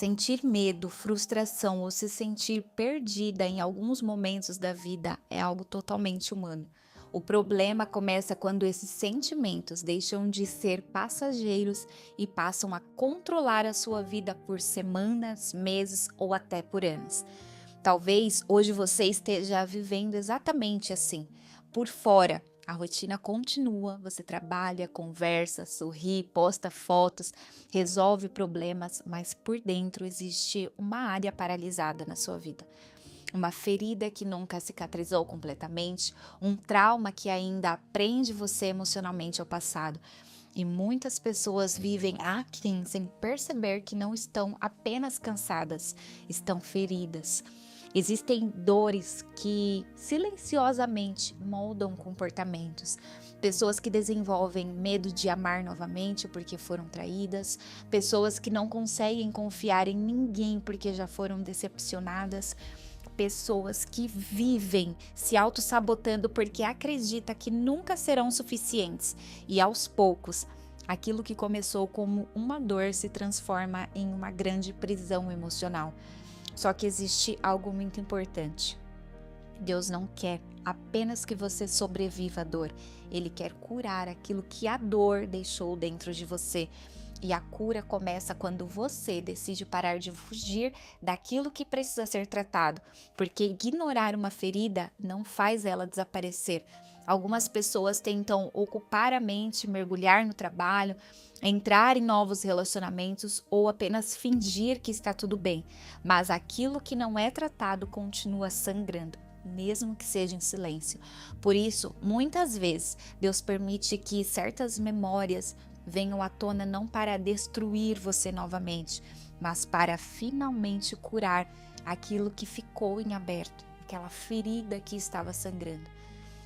Sentir medo, frustração ou se sentir perdida em alguns momentos da vida é algo totalmente humano. O problema começa quando esses sentimentos deixam de ser passageiros e passam a controlar a sua vida por semanas, meses ou até por anos. Talvez hoje você esteja vivendo exatamente assim. Por fora, a rotina continua, você trabalha, conversa, sorri, posta fotos, resolve problemas, mas por dentro existe uma área paralisada na sua vida. Uma ferida que nunca cicatrizou completamente, um trauma que ainda prende você emocionalmente ao passado. E muitas pessoas vivem aqui sem perceber que não estão apenas cansadas, estão feridas. Existem dores que silenciosamente moldam comportamentos. Pessoas que desenvolvem medo de amar novamente porque foram traídas, pessoas que não conseguem confiar em ninguém porque já foram decepcionadas, pessoas que vivem se auto-sabotando porque acreditam que nunca serão suficientes e aos poucos aquilo que começou como uma dor se transforma em uma grande prisão emocional. Só que existe algo muito importante. Deus não quer apenas que você sobreviva à dor. Ele quer curar aquilo que a dor deixou dentro de você. E a cura começa quando você decide parar de fugir daquilo que precisa ser tratado, porque ignorar uma ferida não faz ela desaparecer. Algumas pessoas tentam ocupar a mente, mergulhar no trabalho, entrar em novos relacionamentos ou apenas fingir que está tudo bem, mas aquilo que não é tratado continua sangrando, mesmo que seja em silêncio. Por isso, muitas vezes, Deus permite que certas memórias venham à tona não para destruir você novamente, mas para finalmente curar aquilo que ficou em aberto, aquela ferida que estava sangrando.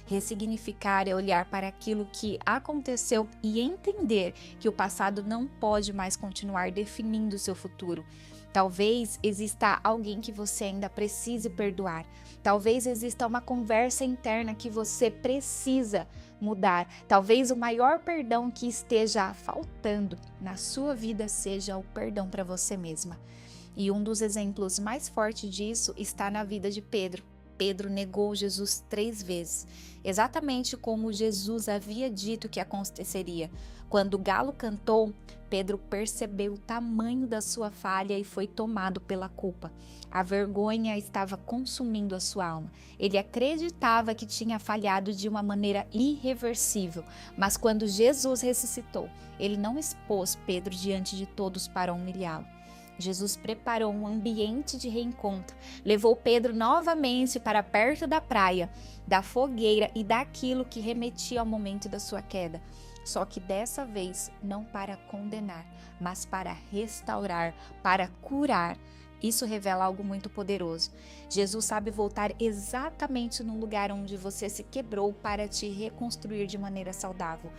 Ressignificar é olhar para aquilo que aconteceu e entender que o passado não pode mais continuar definindo o seu futuro. Talvez exista alguém que você ainda precise perdoar. Talvez exista uma conversa interna que você precisa mudar. Talvez o maior perdão que esteja faltando na sua vida seja o perdão para você mesma. E um dos exemplos mais fortes disso está na vida de Pedro. Pedro negou Jesus 3 vezes, exatamente como Jesus havia dito que aconteceria. Quando o galo cantou, Pedro percebeu o tamanho da sua falha e foi tomado pela culpa. A vergonha estava consumindo a sua alma. Ele acreditava que tinha falhado de uma maneira irreversível, mas quando Jesus ressuscitou, ele não expôs Pedro diante de todos para humilhá-lo. Jesus preparou um ambiente de reencontro, levou Pedro novamente para perto da praia, da fogueira e daquilo que remetia ao momento da sua queda. Só que dessa vez não para condenar, mas para restaurar, para curar. Isso revela algo muito poderoso. Jesus sabe voltar exatamente no lugar onde você se quebrou para te reconstruir de maneira saudável.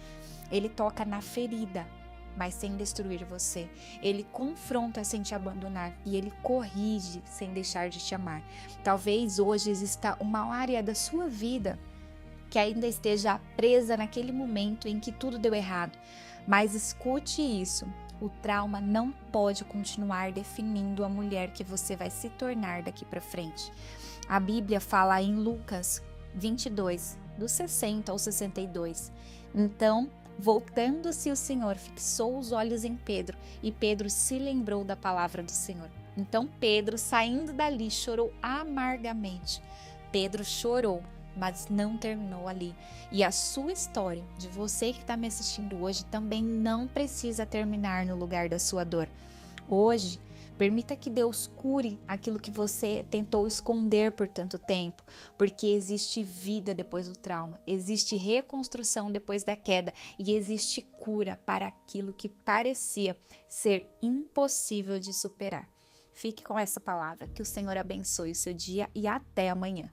Ele toca na ferida, mas sem destruir você. Ele confronta sem te abandonar e ele corrige sem deixar de te amar. Talvez hoje exista uma área da sua vida que ainda esteja presa naquele momento em que tudo deu errado, mas escute isso. O trauma não pode continuar definindo a mulher que você vai se tornar daqui para frente. A Bíblia fala em Lucas 22, do 60 ao 62. Então, voltando-se o Senhor, fixou os olhos em Pedro, e Pedro se lembrou da palavra do Senhor. Então Pedro, saindo dali, chorou amargamente. Pedro chorou, mas não terminou ali. E a sua história, de você que está me assistindo hoje, também não precisa terminar no lugar da sua dor. Hoje, permita que Deus cure aquilo que você tentou esconder por tanto tempo, porque existe vida depois do trauma, existe reconstrução depois da queda e existe cura para aquilo que parecia ser impossível de superar. Fique com essa palavra, que o Senhor abençoe o seu dia e até amanhã.